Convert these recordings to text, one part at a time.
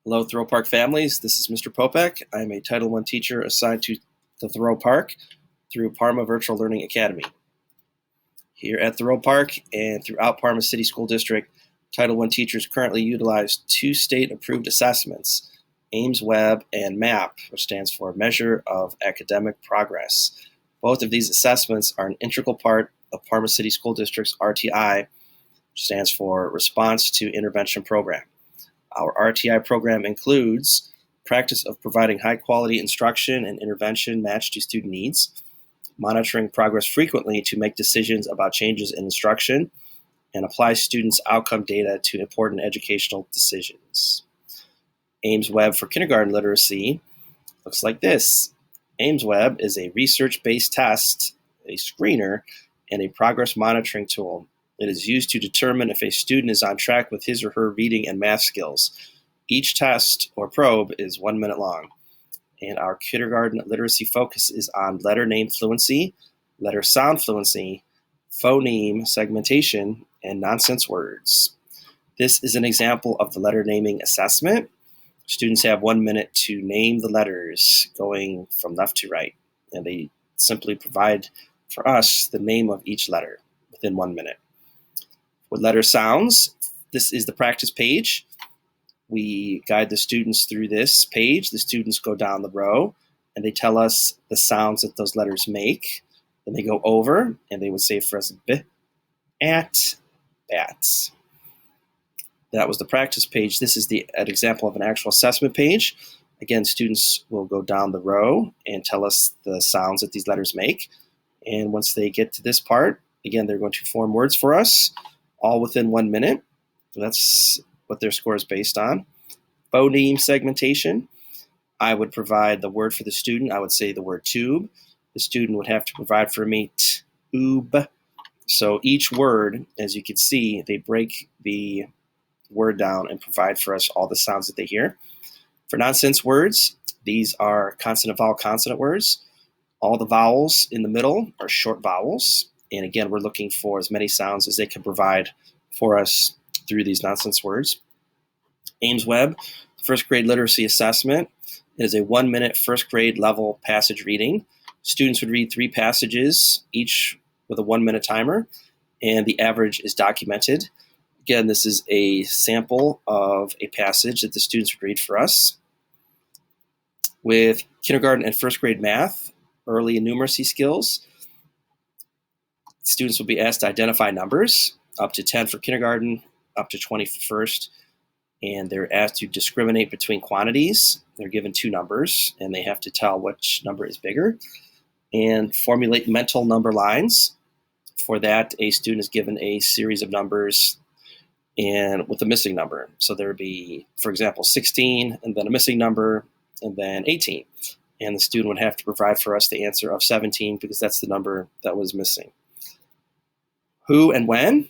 Hello, Thoreau Park families. This is Mr. Popek. I'm a Title I teacher assigned to the Thoreau Park through Parma Virtual Learning Academy. Here at Thoreau Park and throughout Parma City School District, Title I teachers currently utilize two state-approved assessments, Ames-Webb and MAP, which stands for Measure of Academic Progress. Both of these assessments are an integral part of Parma City School District's RTI, which stands for Response to Intervention Program. Our RTI program includes practice of providing high-quality instruction and intervention matched to student needs, monitoring progress frequently to make decisions about changes in instruction, and apply students' outcome data to important educational decisions. Ames-Webb for kindergarten literacy looks like this. Ames-Webb is a research-based test, a screener, and a progress monitoring tool. It is used to determine if a student is on track with his or her reading and math skills. Each test or probe is 1 minute long. And our kindergarten literacy focus is on letter name fluency, letter sound fluency, phoneme segmentation, and nonsense words. This is an example of the letter naming assessment. Students have 1 minute to name the letters going from left to right. And they simply provide for us the name of each letter within 1 minute. With letter sounds, this is the practice page. We guide the students through this page. The students go down the row and they tell us the sounds that those letters make. Then they go over and they would say for us, b, at, bats. That was the practice page. This is an example of an actual assessment page. Again, students will go down the row and tell us the sounds that these letters make. And once they get to this part, again, they're going to form words for us, all within 1 minute. That's what their score is based on. Phoneme segmentation. I would provide the word for the student. I would say the word tube. The student would have to provide for me tube. So each word, as you can see, they break the word down and provide for us all the sounds that they hear. For nonsense words, these are consonant, vowel, consonant words. All the vowels in the middle are short vowels. And again, we're looking for as many sounds as they can provide for us through these nonsense words. Ames-Webb, first grade literacy assessment, is a 1 minute first grade level passage reading. Students would read 3 passages, each with a 1 minute timer, and the average is documented. Again, this is a sample of a passage that the students would read for us. With kindergarten and first grade math, early and numeracy skills, students will be asked to identify numbers, up to 10 for kindergarten, up to 20 for first, and they're asked to discriminate between quantities. They're given 2 numbers, and they have to tell which number is bigger, and formulate mental number lines. For that, a student is given a series of numbers and with a missing number. So there would be, for example, 16, and then a missing number, and then 18. And the student would have to provide for us the answer of 17 because that's the number that was missing. Who and when?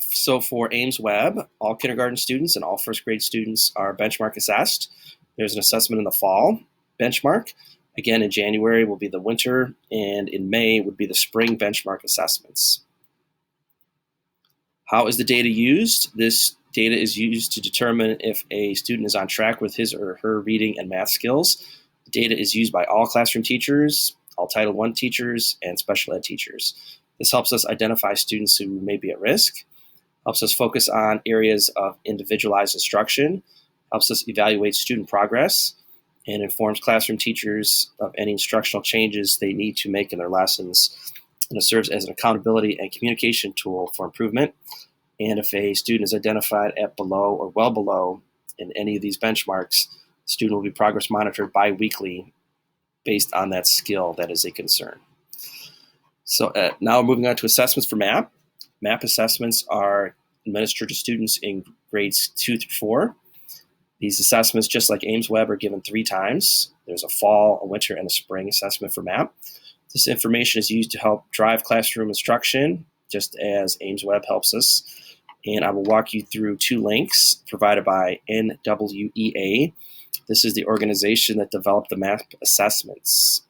So for Ames-Webb, all kindergarten students and all first grade students are benchmark assessed. There's an assessment in the fall benchmark. Again, in January will be the winter, and in May would be the spring benchmark assessments. How is the data used? This data is used to determine if a student is on track with his or her reading and math skills. The data is used by all classroom teachers, all Title I teachers, and special ed teachers. This helps us identify students who may be at risk, helps us focus on areas of individualized instruction, helps us evaluate student progress, and informs classroom teachers of any instructional changes they need to make in their lessons. And it serves as an accountability and communication tool for improvement. And if a student is identified at below or well below in any of these benchmarks, the student will be progress monitored bi-weekly based on that skill that is a concern. So now moving on to assessments for MAP. MAP assessments are administered to students in grades 2 through 4. These assessments, just like Ames-Webb, are given 3 times. There's a fall, a winter, and a spring assessment for MAP. This information is used to help drive classroom instruction, just as Ames-Webb helps us. And I will walk you through 2 links provided by NWEA. This is the organization that developed the MAP assessments.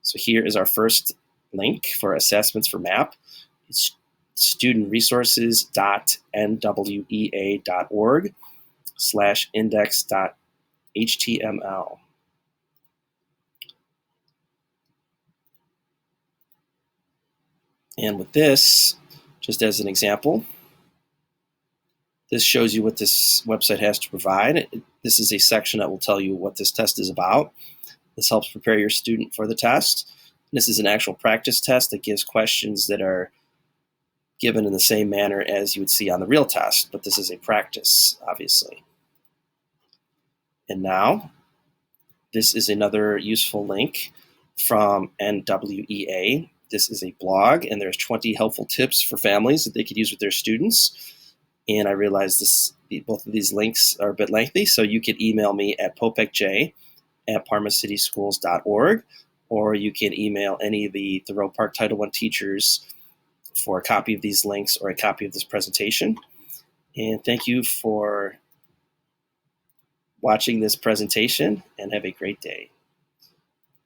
So here is our first link for assessments for MAP. It's studentresources.nwea.org/index.assessments. HTML. And with this, just as an example, this shows you what this website has to provide. This is a section that will tell you what this test is about. This helps prepare your student for the test. This is an actual practice test that gives questions that are given in the same manner as you would see on the real test, but this is a practice, obviously. And now, this is another useful link from NWEA. This is a blog, and there's 20 helpful tips for families that they could use with their students. And I realize both of these links are a bit lengthy, so you could email me at popekj@parmacityschools.org, or you can email any of the Thoreau Park Title I teachers for a copy of these links or a copy of this presentation. And thank you for watching this presentation, and have a great day.